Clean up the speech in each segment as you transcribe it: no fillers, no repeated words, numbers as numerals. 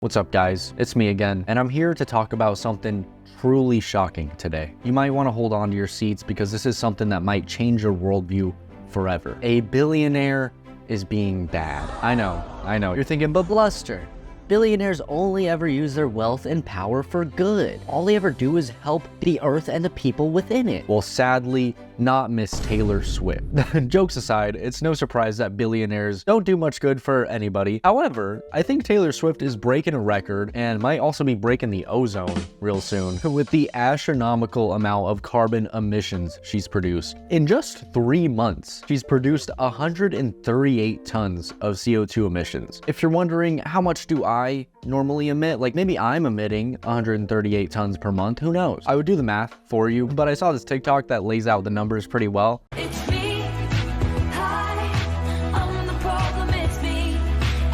What's up guys, it's me again, and I'm here to talk about something truly shocking today. You might want to hold on to your seats because this is something that might change your worldview forever. A billionaire is being bad. I know. You're thinking, but Bluster, billionaires only ever use their wealth and power for good. All they ever do is help the earth and the people within it. Well, sadly, not Miss Taylor Swift. Jokes aside, it's no surprise that billionaires don't do much good for anybody. However, I think Taylor Swift is breaking a record and might also be breaking the ozone real soon with the astronomical amount of carbon emissions she's produced. In just 3 months, she's produced 138 tons of CO2 emissions. If you're wondering, how much do I normally emit? Like maybe I'm emitting 138 tons per month, who knows? I would do the math for you, but I saw this TikTok that lays out the numbers pretty well.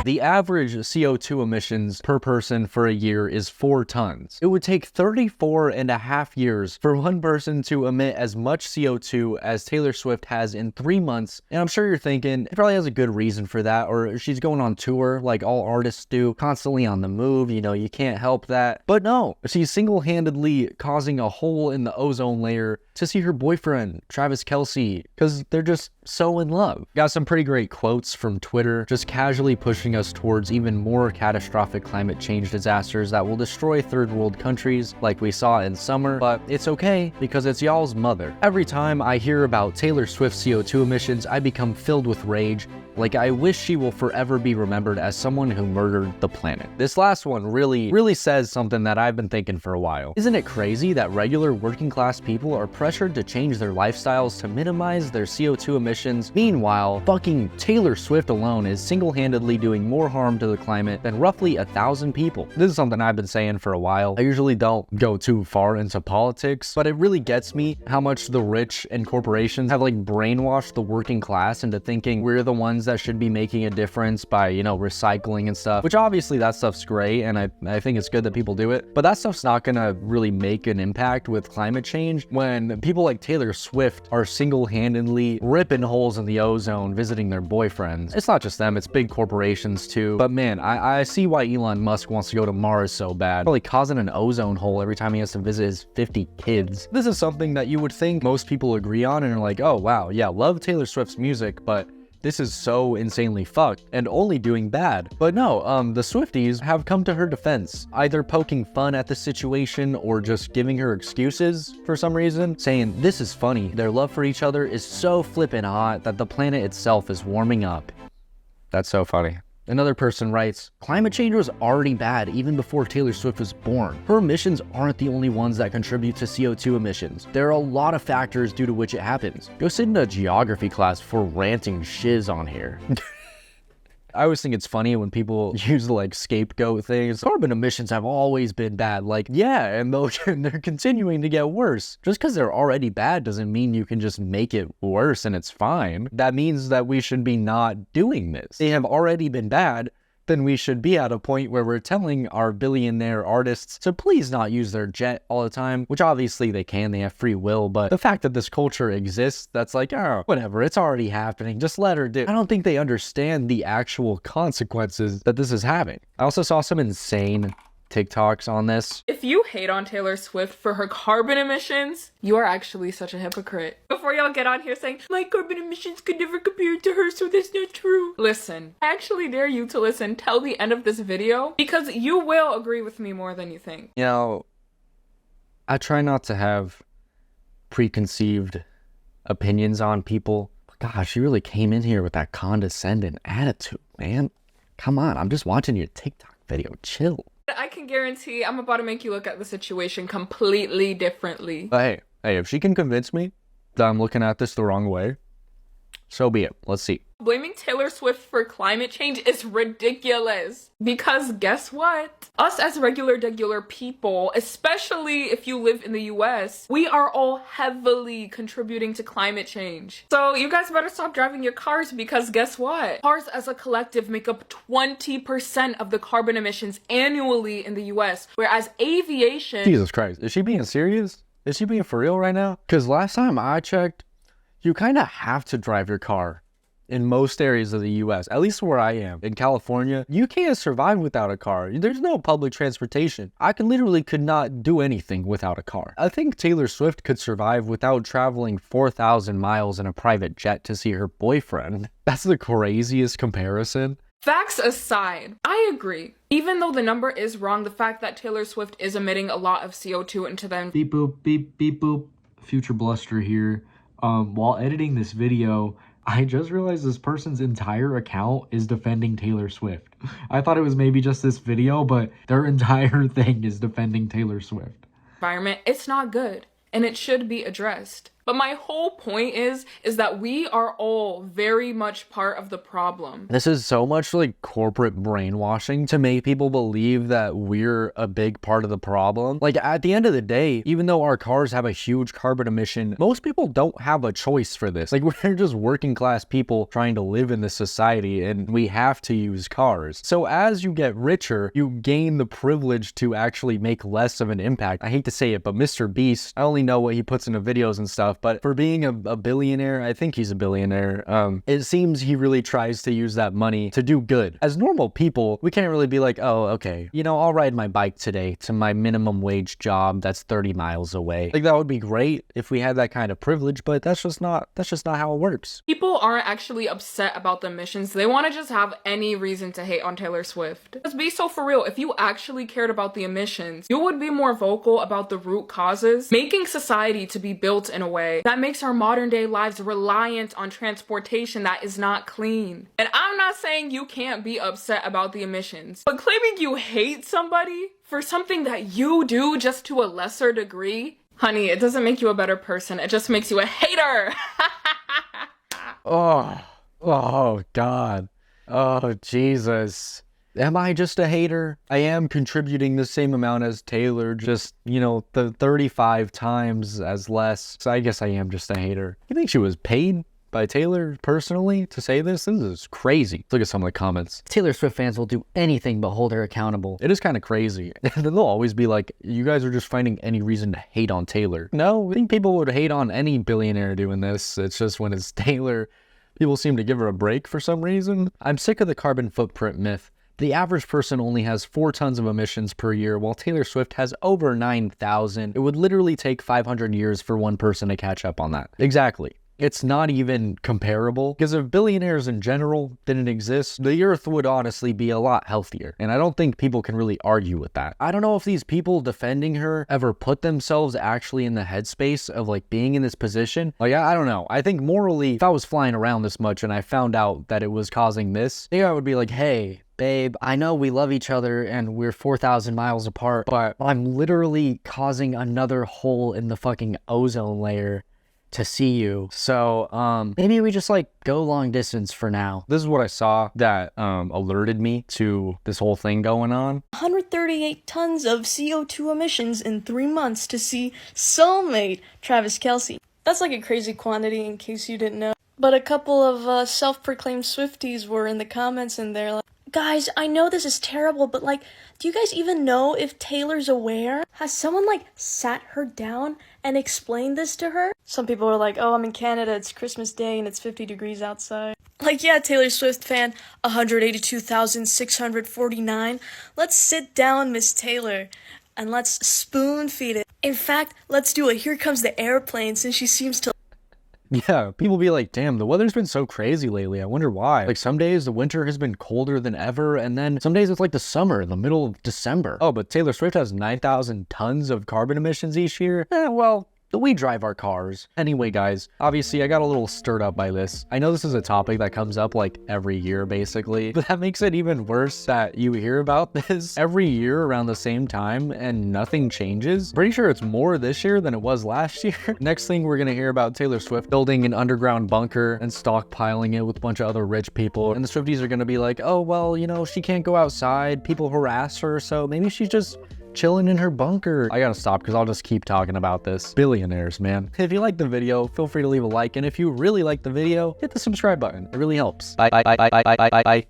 The average CO2 emissions per person for a year is 4 tons. It would take 34 and a half years for one person to emit as much CO2 as Taylor Swift has in 3 months. And I'm sure you're thinking, it probably has a good reason for that, or she's going on tour like all artists do, constantly on the move, you can't help that. But no, she's single-handedly causing a hole in the ozone layer to see her boyfriend, Travis Kelce, because they're just so in love. Got some pretty great quotes from Twitter, just casually pushing us towards even more catastrophic climate change disasters that will destroy third world countries like we saw in summer, but it's okay because it's y'all's mother. Every time I hear about Taylor Swift's CO2 emissions, I become filled with rage. Like, I wish she will forever be remembered as someone who murdered the planet. This last one really says something that I've been thinking for a while. Isn't it crazy that regular working class people are pressured to change their lifestyles to minimize their CO2 emissions? Meanwhile, fucking Taylor Swift alone is single-handedly doing more harm to the climate than roughly 1,000 people. This is something I've been saying for a while. I usually don't go too far into politics, but it really gets me how much the rich and corporations have like brainwashed the working class into thinking we're the ones that should be making a difference by, recycling and stuff, which obviously that stuff's great, and I think it's good that people do it, but that stuff's not gonna really make an impact with climate change when people like Taylor Swift are single-handedly ripping holes in the ozone visiting their boyfriends. It's not just them, it's big corporations too, but man, I see why Elon Musk wants to go to Mars so bad. Probably causing an ozone hole every time he has to visit his 50 kids. This is something that you would think most people agree on and are like, oh wow, yeah, love Taylor Swift's music, but this is so insanely fucked and only doing bad. But no, the Swifties have come to her defense, either poking fun at the situation or just giving her excuses for some reason, saying this is funny. Their love for each other is so flippin' hot that the planet itself is warming up. That's so funny. Another person writes, climate change was already bad even before Taylor Swift was born. Her emissions aren't the only ones that contribute to CO2 emissions. There are a lot of factors due to which it happens. Go sit in a geography class for ranting shiz on here. I always think it's funny when people use the scapegoat things. Carbon emissions have always been bad. Yeah, and they're continuing to get worse. Just because they're already bad doesn't mean you can just make it worse and it's fine. That means that we should be not doing this. They have already been bad, then we should be at a point where we're telling our billionaire artists to please not use their jet all the time, which obviously they can, they have free will, but the fact that this culture exists, that's like, oh, whatever, it's already happening, just let her do it. I don't think they understand the actual consequences that this is having. I also saw some insane TikToks on this. If you hate on Taylor Swift for her carbon emissions, you are actually such a hypocrite. Before y'all get on here saying, my carbon emissions could never compare to hers, so that's not true. Listen, I actually dare you to listen till the end of this video, because you will agree with me more than you think. I try not to have preconceived opinions on people. Gosh, you really came in here with that condescending attitude, man. Come on, I'm just watching your TikTok video, chill. I can guarantee I'm about to make you look at the situation completely differently. But hey, if she can convince me that I'm looking at this the wrong way, so be it. Let's see. Blaming Taylor Swift for climate change is ridiculous. Because guess what? Us as regular people, especially if you live in the US, we are all heavily contributing to climate change. So you guys better stop driving your cars because guess what? Cars as a collective make up 20% of the carbon emissions annually in the US, whereas aviation... Jesus Christ, is she being serious? Is she being for real right now? Because last time I checked, you kind of have to drive your car in most areas of the US, at least where I am, in California, you can't survive without a car. There's no public transportation. I could not do anything without a car. I think Taylor Swift could survive without traveling 4,000 miles in a private jet to see her boyfriend. That's the craziest comparison. Facts aside, I agree. Even though the number is wrong, the fact that Taylor Swift is emitting a lot of CO2 into the beep boop, beep, beep boop. Future Bluster here. While editing this video, I just realized this person's entire account is defending Taylor Swift. I thought it was maybe just this video, but their entire thing is defending Taylor Swift. Environment, it's not good, and it should be addressed. But my whole point is that we are all very much part of the problem. This is so much like corporate brainwashing to make people believe that we're a big part of the problem. Like at the end of the day, even though our cars have a huge carbon emission, most people don't have a choice for this. Like we're just working class people trying to live in this society and we have to use cars. So as you get richer, you gain the privilege to actually make less of an impact. I hate to say it, but Mr. Beast, I only know what he puts into videos and stuff, but for being a billionaire, I think he's a billionaire, it seems he really tries to use that money to do good. As normal people, we can't really be like, oh, okay, you know, I'll ride my bike today to my minimum wage job that's 30 miles away. Like that would be great if we had that kind of privilege, but that's just not how it works. People aren't actually upset about the emissions. They want to just have any reason to hate on Taylor Swift. Let's be so for real. If you actually cared about the emissions, you would be more vocal about the root causes, making society to be built in a way that makes our modern day lives reliant on transportation that is not clean. And I'm not saying you can't be upset about the emissions, but claiming you hate somebody for something that you do just to a lesser degree, honey, it doesn't make you a better person. It just makes you a hater. Oh God. Oh Jesus. Am I just a hater? I am contributing the same amount as Taylor, just, you know, the 35 times as less. So I guess I am just a hater. You think she was paid by Taylor personally to say this? This is crazy. Look at some of the comments. Taylor Swift fans will do anything but hold her accountable. It is kind of crazy. And then they'll always be like, you guys are just finding any reason to hate on Taylor. No, I think people would hate on any billionaire doing this. It's just when it's Taylor, people seem to give her a break for some reason. I'm sick of the carbon footprint myth. The average person only has 4 tons of emissions per year, while Taylor Swift has over 9,000. It would literally take 500 years for one person to catch up on that. Exactly. It's not even comparable, because if billionaires in general didn't exist, the earth would honestly be a lot healthier. And I don't think people can really argue with that. I don't know if these people defending her ever put themselves actually in the headspace of like being in this position. Like, I don't know. I think morally, if I was flying around this much and I found out that it was causing this, I think I would be like, hey, babe, I know we love each other and we're 4,000 miles apart, but I'm literally causing another hole in the fucking ozone layer to see you. So maybe we just like go long distance for now. This is what I saw that alerted me to this whole thing going on. 138 tons of CO2 emissions in 3 months to see soulmate Travis Kelce. That's like a crazy quantity in case you didn't know. But a couple of self-proclaimed Swifties were in the comments and they're like, guys, I know this is terrible, but like, do you guys even know if Taylor's aware? Has someone like sat her down and explained this to her? Some people are like, oh, I'm in Canada, it's Christmas Day and it's 50 degrees outside. Like, yeah, Taylor Swift fan, 182,649. Let's sit down, Miss Taylor, and let's spoon feed it. In fact, let's do a Here Comes the Airplane since she seems to... Yeah, people be like, damn, the weather's been so crazy lately. I wonder why. Like some days the winter has been colder than ever, and then some days it's like the summer in the middle of December. Oh, but Taylor Swift has 9,000 tons of carbon emissions each year? Well, we drive our cars. Anyway, guys, obviously I got a little stirred up by this. I know this is a topic that comes up like every year basically, but that makes it even worse that you hear about this every year around the same time and nothing changes. Pretty sure it's more this year than it was last year. Next thing we're gonna hear about Taylor Swift building an underground bunker and stockpiling it with a bunch of other rich people. And the Swifties are gonna be like, oh, well, you know, she can't go outside. People harass her, so maybe she's just chilling in her bunker. I gotta stop because I'll just keep talking about this. Billionaires, man. If you like the video, feel free to leave a like. And if you really like the video, hit the subscribe button. It really helps. Bye.